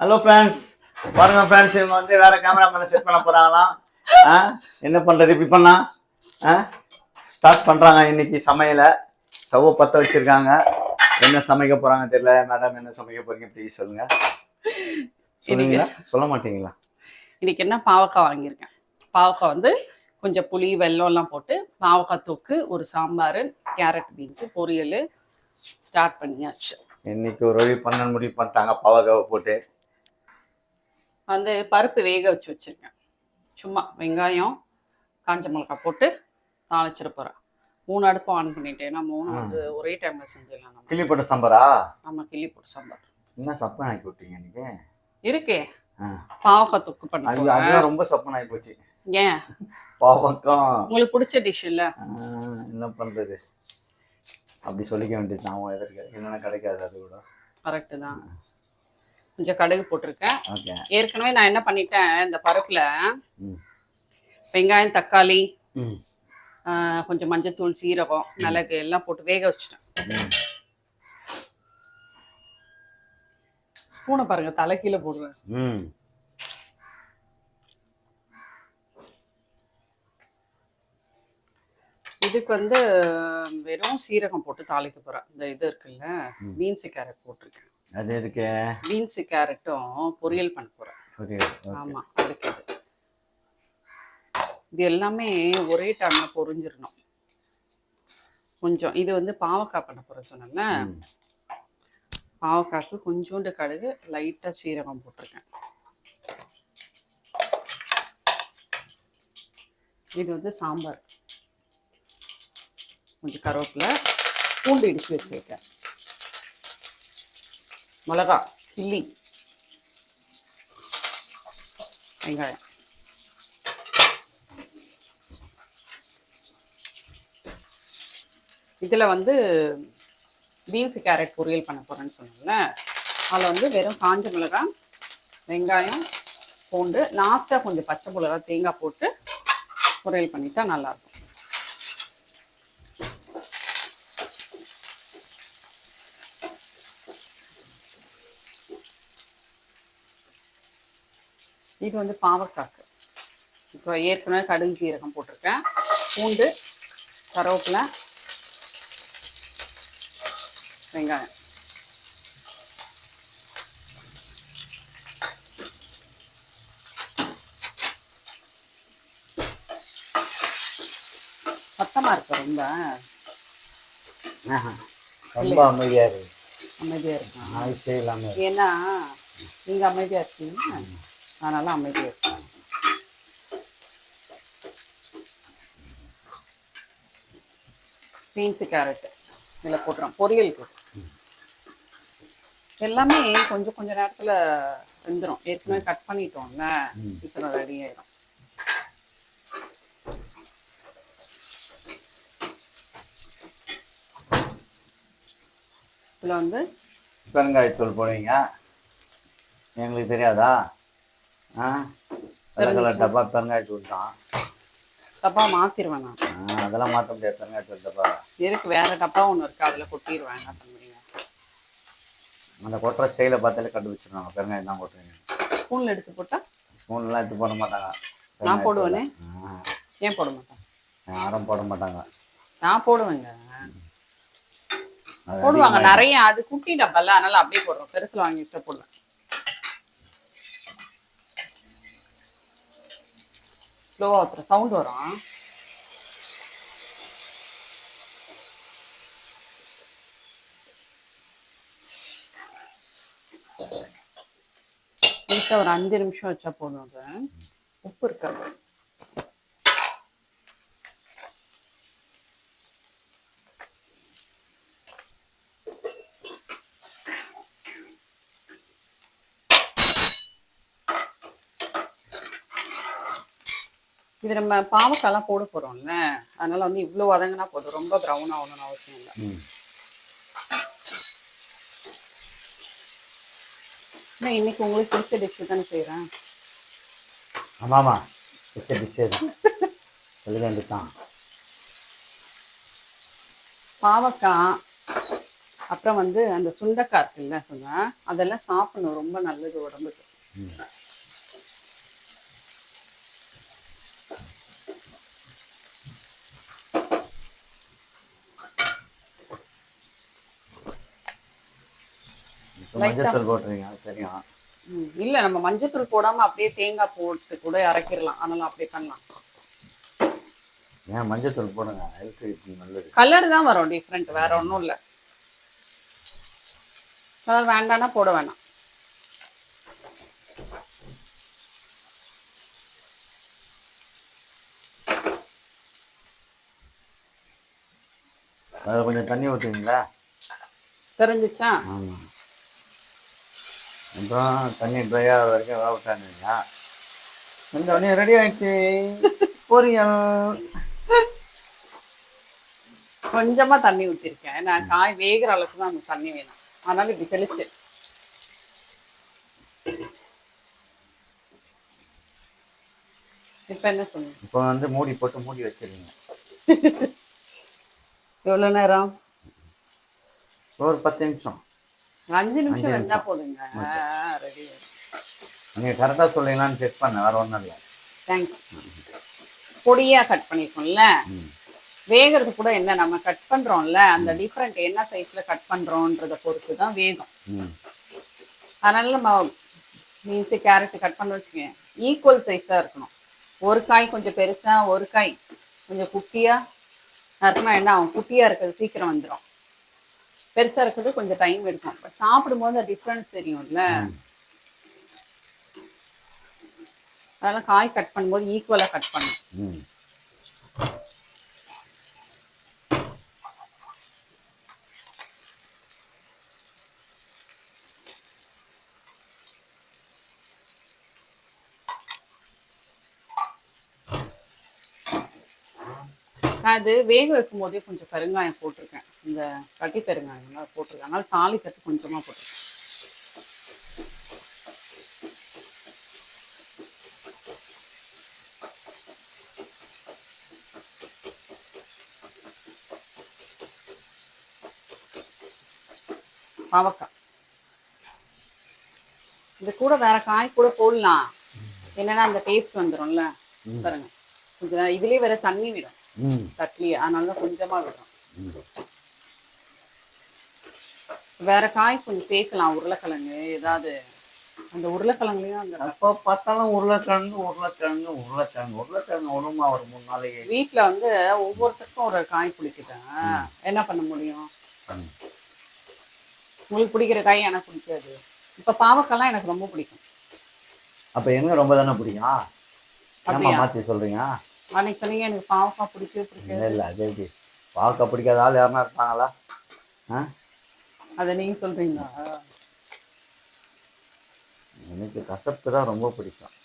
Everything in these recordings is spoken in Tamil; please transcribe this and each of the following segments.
ஹலோ ஃப்ரெண்ட்ஸ், பாருங்க ஃப்ரெண்ட்ஸ், இவங்க வந்து வேற கேமராமேனை செட் பண்ண போறாங்களாம். என்ன பண்றது இப்படி பண்ணா ஸ்டார்ட் பண்றாங்க. இன்னைக்கு சமையலை ஸ்டவ் பற்ற வச்சிருக்காங்க. என்ன சமைக்க போறாங்க தெரியல. மேடம் என்ன சமைக்க போறீங்க ப்ளீஸ் சொல்லுங்க. சொல்லுவீங்களா சொல்ல மாட்டீங்களா? இன்னைக்கு என்ன பாவக்காய் வாங்கியிருக்கேன். பாவக்காய் வந்து கொஞ்சம் புளி வெல்லம்லாம் போட்டு பாவக்காய் தொக்கு, ஒரு சாம்பார், கேரட் பீன்ஸு பொரியல் ஸ்டார்ட் பண்ணியாச்சு. இன்னைக்கு ஒரு வழி பண்ண முடிவு பண்ணிட்டாங்க. பாவக்காவை போட்டு வந்து பருப்பு வேக வச்சிருக்கேன். சும்மா வெங்காயம் காஞ்ச மிளகாய் போட்டு தாளிச்சிட போகிறேன். 3 அடுப்பு ஆன் பண்ணிட்டேன். ஏன்னா 3 வந்து ஒரே டைமில் செஞ்சிடலாம். நம்ம கிள்ளி போட்ட சாம்பாரா? ஆமாம், கிள்ளி போட்டு சாம்பார். என்ன சப்பன் ஆக்கி விட்டீங்க இன்னைக்கு? இருக்கே பாவக்காய் தொக்கு பண்ணி. அதெல்லாம் ரொம்ப சப்பன் ஆகி போச்சு. ஏன்? பாவக்காய் உங்களுக்கு பிடிச்ச டிஷ் இல்லை? என்ன பண்ணுறது, அப்படி சொல்லிக்க வேண்டியது. நான் எதற்கு என்னென்ன கிடைக்காது. அது கூட கரெக்டு தான். கொஞ்சம் கடுகு போட்டிருக்கேன். ஏற்கனவே நான் என்ன பண்ணிட்டேன், இந்த பருப்புல வெங்காயம் தக்காளி கொஞ்சம் மஞ்சத்தூள் சீரகம் மிளகு எல்லாம் போட்டு வேக வச்சுட்டேன். ஸ்பூனை பாருங்க, தலைக்கீழ போடுவேன். இதுக்கு வந்து வெறும் சீரகம் போட்டு தாளிக்க போறேன். இந்த இது இருக்குல்ல, பீன்ஸு கேரட் போட்டிருக்கேன். அது எதுக்கு? பீன்ஸு கேரட்டும் பொரியல் பண்ண போறேன். ஆமா, அதுக்கு இது எல்லாமே ஒரே டைம்ல பொரிஞ்சிடணும். கொஞ்சம் இது வந்து பாவக்காய் பண்ண போறேன் சொன்னேன்ல, பாவக்காய்க்கு கொஞ்சோண்டு கடுகு லைட்டா சீரகம் போட்டிருக்கேன். இது வந்து சாம்பார். கொஞ்சம் கருவேப்பிலை, பூண்டு இடிச்சு வச்சிருக்கேன், மிளகா கிள்ளி, வெங்காயம். இதில் வந்து பீன்ஸு கேரட் பொரியல் பண்ண போகிறேன்னு சொன்னேன்ல, அதில் வந்து வெறும் காஞ்ச மிளகாய், வெங்காயம், பூண்டு, லாஸ்ட்டாக கொஞ்சம் பச்சை மிளகா தேங்காய் போட்டு பொரியல் பண்ணிட்டா நல்லாயிருக்கும். இது வந்து பாவக்காய்க்கு. இப்போ ஏற்கனவே கடுகு சீரகம் போட்டிருக்கேன், பூண்டு, கருவேப்பிலை, வெங்காயம். சத்தமா இருக்கு ரொம்ப. ரொம்ப அமைதியா இருக்கு. அமைதியா இருக்கு. ஆயிஷே இல்லாம. ஏன்னா நீங்க அமைதியா இருக்கீங்க, அதனால அமைதியா இருக்கு. பீன்ஸு கேரட் இதில் போட்டுறோம், பொரியல் போட்டு எல்லாமே கொஞ்சம் கொஞ்சம் நேரத்தில் வெந்துடும். ஏற்கனவே கட் பண்ணிட்டோம்ல, இப்போ ரெடி ஆயிடும். இதில் வந்து பெருங்காயத்தூள் போடுவீங்க, எங்களுக்கு தெரியாதா? டப்பா பெருங்காயத்தூள் தான். டப்பா மாற்றிடுவேன் நான். அதெல்லாம் மாற்ற முடியாது. பெருங்காயத்தூள் டப்பா இருக்கு, வேறு டப்பா ஒன்று இருக்குது, அதில் கொட்டிடுவேன். என்ன பண்ணுவீங்க? அந்த கொட்டுற ஸ்டைலை பார்த்தாலே கண்டுபிடிச்சிருவாங்க பெருங்காயம் தான் கொட்டுறீங்க. ஸ்பூனில் எடுத்து போட்டால்? ஸ்பூன்லாம் எடுத்து போட மாட்டாங்க. நான் போடுவேனே. ஏன் போட மாட்டேன்? யாரும் போட மாட்டாங்க. நான் போடுவேங்க. போடுவாங்க நிறைய. அது குட்டி டப்பால, அதனால அப்படியே போடுறோம். பெருசில் வாங்கி வச்சா போடுவேன். ஸ்லோவா ஊத்துற சவுண்ட் வரும். ஒரு 5 நிமிஷம் வச்சா போதும். அது உப்பு இருக்காது. இது நம்ம பாவக்காய்லாம் போட போறோம்ல, அதனால வந்து இவ்வளோ வதங்கினா போதும். ரொம்ப ப்ரௌன் ஆகணும்னு அவசியம் இல்லை. இன்னைக்கு உங்களுக்கு பிடிச்ச டிஷ் தானே செய்கிறேன். ஆமாம்மா, பிடிச்ச டிஷ்ஷே தான். சொல்ல வேண்டியதான். பாவக்காய் அப்புறம் வந்து அந்த சுண்டக்காய் இருக்குல்ல சொன்னேன், அதெல்லாம் சாப்பிடணும், ரொம்ப நல்லது உடம்புக்கு. மஞ்சள் போட்டுறீங்க தெரியும். இல்ல நம்ம மஞ்சத்தூள் போடாம அப்படியே தேங்காய் போட்டு கூட அரைக்கிடலாம், அதனால அப்படியே பண்ணலாம். ஏன் மஞ்சத்தூள் போடுங்க, ஹெல்த் நல்லது. கலர் தான் வரும் டிஃப்ரெண்ட், வேற ஒன்றும் இல்லை. கலர் வேண்டாம்னா போட வேணாம். அதில் கொஞ்சம் தண்ணி ஊற்றுவீங்களா? தெரிஞ்சிச்சா? ஆமாம். அப்புறம் தண்ணி ட்ரை ஆகிற வரைக்கும் வேக விட்டானுங்க. இந்த உடனே ரெடி ஆயிடுச்சு பொரியல். கொஞ்சமா தண்ணி ஊற்றிருக்கேன், நான் காய் வேகிற அளவுக்கு தான் அந்த தண்ணி வேணும், அதனால இப்படி தெளிச்சு. இப்ப என்ன சொல்லுங்க? இப்போ வந்து மூடி போட்டு மூடி வச்சிருங்க. எவ்வளவு நேரம்? ஒரு 10 நிமிஷம். 5 நிமிஷம் வெந்தா போதுங்க, ரெடி. நீங்கள் கரெக்டாக சொல்லுங்களான்னு செக் பண்ண, வேற ஒன்றும் இல்லை. தேங்க்ஸ். பொடியா கட் பண்ணிருக்கோம்ல, வேகிறது கூட என்ன நம்ம கட் பண்றோம்ல, அந்த டிஃப்ரெண்ட் என்ன சைஸ்ல கட் பண்றோம்ன்றத பொறுத்து தான் வேகும். அதனால நம்ம பீன்ஸ் கேரட் கட் பண்ண வச்சுக்கோங்க, ஈக்குவல் சைஸா இருக்கணும். ஒரு காய் கொஞ்சம் பெருசா, ஒரு காய் கொஞ்சம் குட்டியா இருக்கணும். என்ன ஆகும், குட்டியா இருக்கிறது சீக்கிரம் வந்துடும், பெருசா இருக்கிறது கொஞ்சம் டைம் எடுக்கும். பட் சாப்பிடும்போது அந்த டிஃப்ரென்ஸ் தெரியும்ல. அதனால காய் கட் பண்ணும்போது ஈக்குவலா கட் பண்ணணும். நான் இது வேக வைக்கும் போதே கொஞ்சம் பெருங்காயம் போட்டிருக்கேன், இந்த கட்டி பெருங்காயம் போட்டிருக்கேன், அதனால தாளிக்கட்டு கொஞ்சமா போட்டிருக்கேன். பாவக்காய் இது கூட வேற காய் கூட போடலாம், என்னன்னா அந்த டேஸ்ட் வந்துடும்ல. பாருங்க கொஞ்சம் இதுலயே வேற தண்ணி விடும் தட்லியே, அதனால கொஞ்சமா விடும். வேற காய் கொஞ்சம் சேர்க்கலாம், உருளைக்கிழங்கு ஏதாவது. அந்த உருளைக்கிழங்குலயும் அந்த அப்போ பார்த்தாலும் உருளைக்கிழங்கு உருளைக்கிழங்கு உருளைக்கிழங்கு உருளைக்கிழங்கு ஒண்ணுமா ஒரு 3 நாளைக்கு வீட்டுல வந்து ஒவ்வொருத்தருக்கும் ஒரு காய் பிடிக்குதான், என்ன பண்ண முடியும்? உங்களுக்கு பிடிக்கிற காய் எனக்கு பிடிக்காது. இப்ப பாவக்காய்லாம் எனக்கு ரொம்ப பிடிக்கும். அப்ப என்ன ரொம்ப தானே பிடிக்கும்? அப்படியே மாத்தி சொல்றீங்க. அன்னைக்கு சொன்னீங்க எனக்கு பாவக்காய் பிடிக்காது. இல்ல அது எப்படி பாவக்காய் பிடிக்காத ஆள் யாருன்னா இருப்பாங்களா? அதை நீங்க சொல்றீங்களா? எனக்கு கசப்பு தான் ரொம்ப பிடிக்கும்,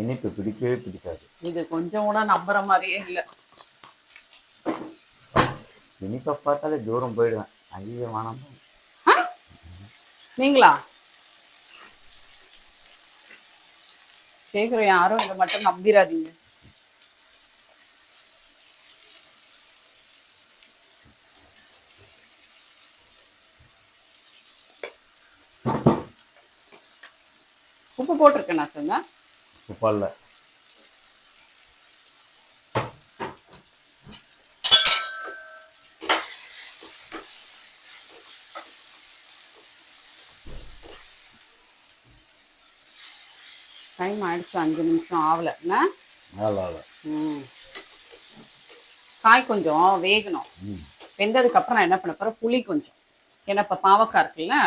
இனிப்பு பிடிக்கவே பிடிக்காது. இது கொஞ்சம் கூட நம்புற மாதிரியே இல்ல. இனிப்பை பார்த்தாலே தூரம் போயிடுவேன், ஐயோ வேணாம். நீங்களா கேக்குற? யாரும் இதை மட்டும் நம்பிராதீங்க. உப்பு போட்டிருக்கேன் நான் சொன்ன. உப்பா இல்லை. டைம் ஆயிடுச்சு, 5 நிமிஷம் ஆகல. காய் கொஞ்சம் வேகணும். வெந்ததுக்கு அப்புறம் நான் என்ன பண்ண போறேன், புளி கொஞ்சம், ஏன்னா இப்ப பாவக்காய் இருக்குல்ல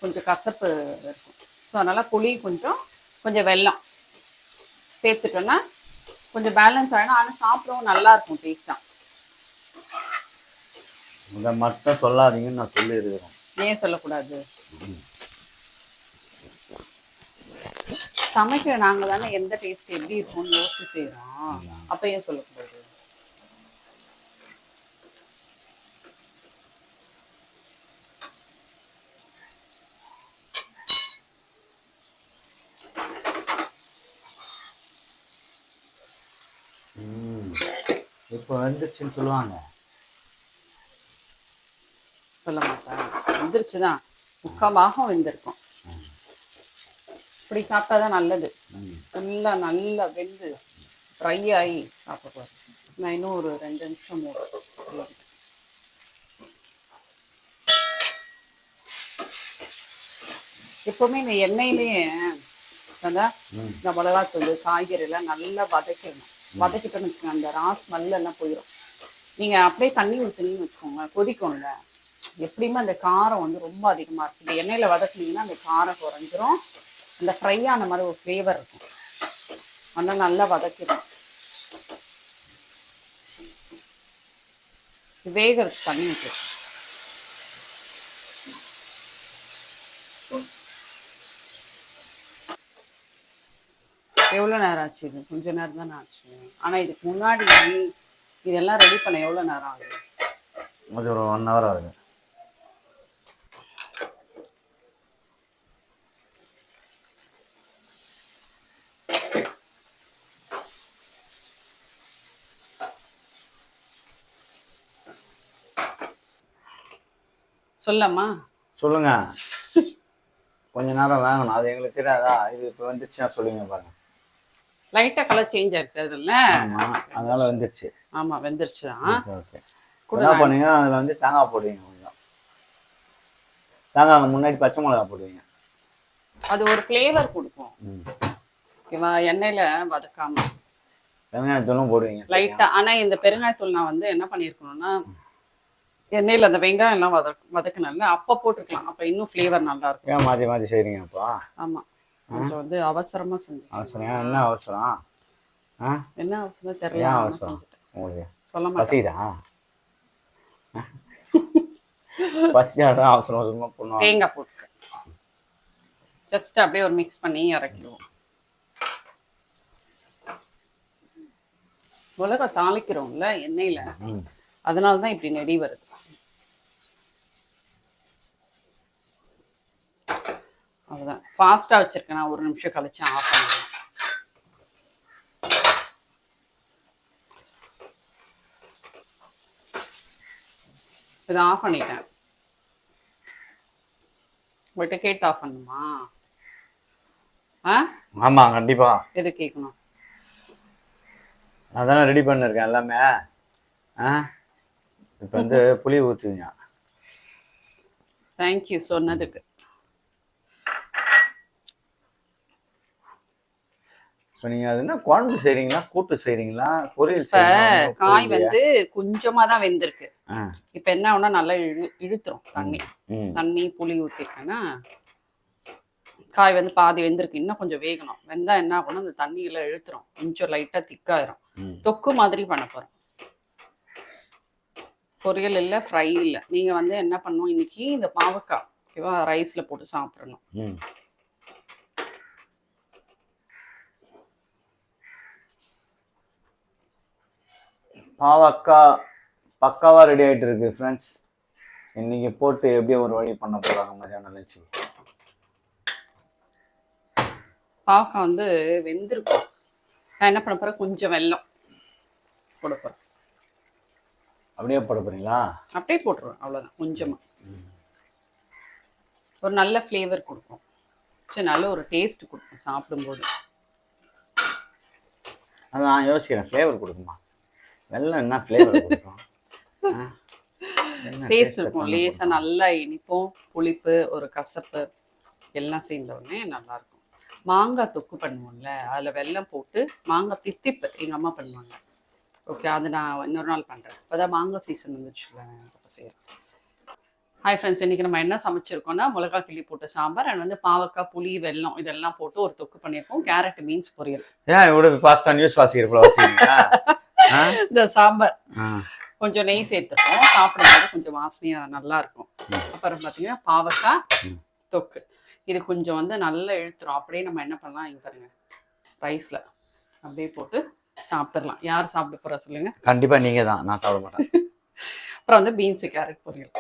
கொஞ்சம் கசப்பு இருக்கும், ஸோ அதனால புளி கொஞ்சம் கொஞ்சம் வெல்லம் சேர்த்துட்டோன்னா கொஞ்சம் பேலன்ஸ் ஆகிடும், ஆனால் சாப்பிடவும் நல்லா இருக்கும் டேஸ்டா. இதை மட்டும் சொல்லாதீங்கன்னு நான் சொல்லியிருக்கிறேன். ஏன் சொல்லக்கூடாது? சமைக்கிற நாங்க தானே எந்த டேஸ்ட் எப்படி இருக்கும்னு யோசிச்சு செய்யறோம், அப்ப ஏன் சொல்லக்கூடாது? இப்போ வந்துச்சுன்னு சொல்லுவாங்க. சொல்ல மாட்டேன். வந்துருச்சுதான், 3/4 பாகம் வெந்திருக்கும். இப்படி சாப்பிட்டாதான் நல்லது. ஃபுல்லாக நல்லா வெந்து ஃப்ரை ஆகி சாப்பிடக்கூடாது. நான் இன்னும் ஒரு 2 நிமிஷம் மூடுறேன். எப்பவுமே இந்த எண்ணெயிலேயே இந்த மிளகாத்தூள் காய்கறி எல்லாம் நல்லா வதக்கிடணும். வதக்கிட்டோன்னு வச்சுக்கோங்க, அந்த ஸ்மெல் எல்லாம் போயிடும். நீங்க அப்படியே தண்ணி ஊற்றுனீங்கன்னு வச்சுக்கோங்க, கொதிக்கும்ல, எப்படியுமே அந்த காரம் வந்து ரொம்ப அதிகமா இருக்கும். இந்த எண்ணெயில வதக்குனீங்கன்னா அந்த காரம் குறைஞ்சிரும், அந்த ஃப்ரை ஆன மாதிரி ஒரு ஃப்ளேவர் இருக்கும். அதனால நல்லா வதக்கிடும். வேகறதுக்கு தண்ணி ஊற்று. எவ்வளோ நேரம் ஆச்சு? இது கொஞ்ச நேரம் தானே ஆச்சு. ஆனால் இதுக்கு முன்னாடி இதெல்லாம் ரெடி பண்ண எவ்வளோ நேரம் ஆகுது? அது ஒரு 1 hour ஆகுது. சொல்லம்மா, சொல்லுங்க. கொஞ்ச நேரம் வேகணும், அது எங்களுக்கு தெரியாதா? இது இப்போ வந்துச்சுன்னா சொல்லுங்க பாருங்க. லைட்டாக கலர் சேஞ்ச் ஆகிருக்குதுல்ல, அதனால வந்துருச்சு. ஆமாம் வெந்துருச்சு தான். ஓகே. என்ன பண்ணுங்க, அதில் வந்து தேங்காய் போடுவீங்க. கொஞ்சம் தேங்காய் முன்னாடி பச்சை மிளகா போடுவீங்க. அது ஒரு ஃப்ளேவர் கொடுக்கும். ஓகேவா? எண்ணெயில் வதக்காம பெருங்காயத்தூளும் போடுவீங்க லைட்டாக. ஆனால் இந்த பெருங்காயத்தூள் நான் வந்து என்ன பண்ணியிருக்கணும்னா, எண்ணெயில் அந்த வெங்காயம் எல்லாம் வதக்கணும்ல, அப்போ போட்டுக்கலாம். அப்போ இன்னும் ஃப்ளேவர் நல்லா இருக்கும். ஏன் மாற்றி மாற்றி செய்கிறீங்க அப்போ? ஆமாம், கொஞ்சம் வந்து அவசரமாக செஞ்சு. அவசரம்? என்ன அவசரம்? என்ன அவசரம் தெரியல, அவசரம் உங்களுக்கு சொல்ல மாட்டேன். பசிதா? பசியாதான் அவசரம் அவசரமா பண்ணுவோம். தேங்காய் போட்டுக்க, ஜஸ்ட் அப்படியே ஒரு மிக்ஸ் பண்ணி இறக்கிடுவோம். மிளகா தாளிக்கிறோம்ல எண்ணெயில, அதனாலதான் இப்படி நெடி வருது. அவ்வளவுதான். ஃபாஸ்டா வச்சிருக்கேன் நான், 1 நிமிஷம் கழிச்சு ஆஃப் பண்ணிடுவேன். இதை ஆஃப் பண்ணிட்டேன். உங்கள்கிட்ட கேட்டு ஆஃப் பண்ணுமா? ஆமா கண்டிப்பா. எது கேட்கணும்? அதானே ரெடி பண்ணிருக்கேன் எல்லாமே. இப்போ வந்து புளி ஊற்றுவீங்க. தேங்க்யூ சொன்னதுக்கு. இப்போ நீங்கள் அது என்ன குழம்பு செய்கிறீங்களா, கூட்டு செய்கிறீங்களா, பொரியல்? இப்போ காய் வந்து கொஞ்சமாக தான் வெந்திருக்கு. இப்போ என்ன ஆகுனா நல்லா இழுத்துரும் தண்ணி புளி ஊற்றிருக்கேன்னா காய் வந்து பாதி வெந்திருக்கு, இன்னும் கொஞ்சம் வேகணும். வெந்தா என்ன ஆகும்னா அந்த தண்ணியெல்லாம் இழுத்துரும், கொஞ்சம் லைட்டாக திக்காயிரும். தொக்கு மாதிரி பண்ண போகிறோம். பொரியல் இல்லை, ஃப்ரை இல்லை. நீங்கள் வந்து என்ன பண்ணணும், இன்னைக்கு இந்த பாவக்காய் ஓகேவா ரைஸில் போட்டு சாப்பிடணும். பாவக்காய் பக்காவாக ரெடி ஆகிட்டு இருக்கு ஃப்ரெண்ட்ஸ். இன்னைக்கு போட்டு எப்படியோ ஒரு வழி பண்ண போகிறாங்க மதியானம் லஞ்ச். பாவக்காய் வந்து வெந்திருக்கும். நான் என்ன பண்ண போகிறேன், கொஞ்சம் வெல்லம் போட போகிறேன். அப்படியே போட போறீங்களா? அப்படியே போட்டுருவேன், அவ்வளோதான். கொஞ்சமாக ஒரு நல்ல ஃப்ளேவர் கொடுக்கும், சரி நல்ல ஒரு டேஸ்ட் கொடுக்கும் சாப்பிடும்போது. அதான் யோசிக்கிறேன், ஃப்ளேவர் கொடுக்குமா? வெல்லம் என்ன ஃப்ளேவர் கொடுக்கும்? டேஸ்ட் இருக்கும், லேசாக நல்லா இனிப்பும் புளிப்பு ஒரு கசப்பு எல்லாம் சேர்ந்த உடனே நல்லா இருக்கும். மாங்காய் தொக்கு பண்ணுவோம்ல, அதில் வெல்லம் போட்டு மாங்காய் தித்திப்பு எங்கள் அம்மா பண்ணுவாங்க. ஓகே, அது நான் இன்னொரு நாள் பண்ணுறேன். இப்போ தான் மாங்காய் சீசன் வந்துச்சுல, அப்போ செய்கிறேன். ஹாய் ஃப்ரெண்ட்ஸ், இன்றைக்கி நம்ம என்ன சமைச்சிருக்கோம்னா மிளகா கிள்ளி போட்டு சாம்பார் அண்ட் வந்து பாவக்காய் புளி வெல்லம் இதெல்லாம் போட்டு ஒரு தொக்கு பண்ணியிருக்கோம். கேரட் பீன்ஸ் பொரியல். ஏன் இவ்வளோ பாஸ்டா நியூஸ் வாசிக்கிறப்ப இந்த சாம்பார் கொஞ்சம் நெய் சேர்த்துருக்கோம், சாப்பிடும்போது கொஞ்சம் வாசனையாக நல்லா இருக்கும். அப்புறம் பார்த்தீங்கன்னா பாவக்காய் தொக்கு, இது கொஞ்சம் வந்து நல்லா இழுத்துரும். அப்படியே நம்ம என்ன பண்ணலாம், இங்கே பாருங்க ரைஸில் அப்படியே போட்டு சாப்பிடலாம். யார் சாப்பிட போகிறா சொல்லுங்க? கண்டிப்பாக நீங்கள் தான், நான் சாப்பிட மாட்டேன். அப்புறம் வந்து பீன்ஸு கேரட் பொரியல்,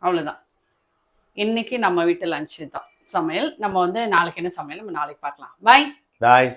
அவ்வளோதான். இன்னைக்கு நம்ம வீட்டு லஞ்சு தான் சமையல். நம்ம வந்து நாளைக்கு என்ன சமையல் நம்ம நாளைக்கு பார்க்கலாம். பாய்.